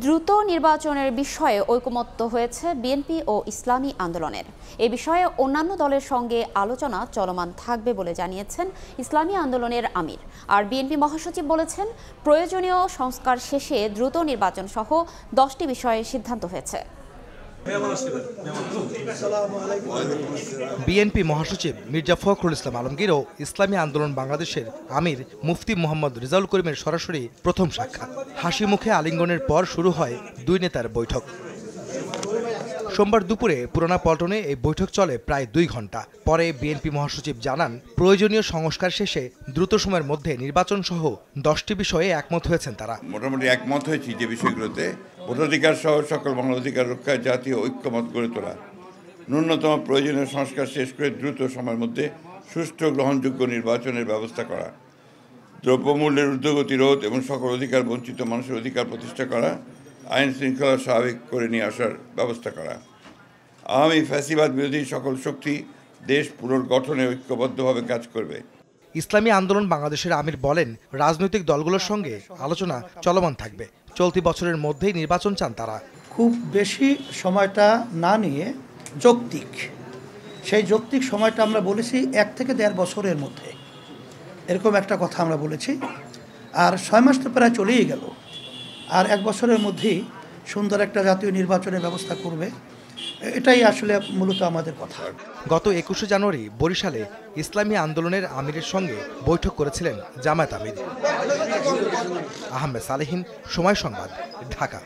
দ্রুত নির্বাচনের বিষয়ে ঐকমত্য হয়েছে বিএনপি ও ইসলামী আন্দোলনের। এ বিষয়ে অন্যান্য দলের সঙ্গে আলোচনা চলমান থাকবে বলে জানিয়েছেন ইসলামী আন্দোলনের আমির। আর বিএনপি মহাসচিব বলেছেন, প্রয়োজনীয় সংস্কার শেষে দ্রুত নির্বাচন সহ 10টি বিষয়ে সিদ্ধান্ত হয়েছে। বিএনপি মহাসচিব মির্জা ফখরুল ইসলাম আলমগীর ও ইসলামী আন্দোলন বাংলাদেশের আমির মুফতি মোহাম্মদ রেজাউল করিমের সরাসরি প্রথম সাক্ষাৎ। হাসি মুখে আলিঙ্গনের পর শুরু হয় দুই নেতার বৈঠক। সোমবার দুপুরে পুরানা পল্টনে এই বৈঠক চলে প্রায় 2 ঘন্টা। পরে বিএনপি মহাসচিব জানান, প্রয়োজনীয় সংস্কার শেষে দ্রুত সময়ের মধ্যে নির্বাচন সহ 10টি বিষয়ে একমত হয়েছেন তারা। মোটামুটি একমত হয়েছি যে বিষয়গুলোতে ভোটাধিকার সহ সকল মানবাধিকার রক্ষায় জাতীয় ঐক্যমত গড়ে তোলা, ন্যূনতম প্রয়োজনীয় সংস্কার শেষ করে দ্রুত সময়ের মধ্যে সুষ্ঠু গ্রহণযোগ্য নির্বাচনের ব্যবস্থা করা, দ্রব্যমূল্যের ঊর্ধ্বগতি রোধ এবং সকল অধিকার বঞ্চিত মানুষের অধিকার প্রতিষ্ঠা করা, আইন শৃঙ্খলা স্বাভাবিক করে নিয়ে আসার ব্যবস্থা করা, আওয়ামী ফ্যাসিবাদ বিরোধী সকল শক্তি দেশ পুনর্গঠনে ঐক্যবদ্ধভাবে কাজ করবে। ইসলামী আন্দোলন বাংলাদেশের আমির বলেন, রাজনৈতিক দলগুলোর সঙ্গে আলোচনা চলমান থাকবে। চলতি বছরের মধ্যেই নির্বাচন চান তারা। খুব বেশি সময়টা না নিয়ে যৌক্তিক, সেই যৌক্তিক সময়টা আমরা বলেছি 1 থেকে 1.5 বছরের মধ্যে, এরকম একটা কথা আমরা বলেছি। আর 6 মাস তো প্রায় চলেই গেল, আর 1 বছরের মধ্যেই সুন্দর একটা জাতীয় নির্বাচনের ব্যবস্থা করবে, এটাই আসলে মূলত আমাদের কথা। গত 21শে জানুয়ারি বরিশালে ইসলামী আন্দোলনের আমিরের সঙ্গে বৈঠক করেছিলেন জামায়াত আমির। আহমেদ সালেহীন, সময় সংবাদ, ঢাকা।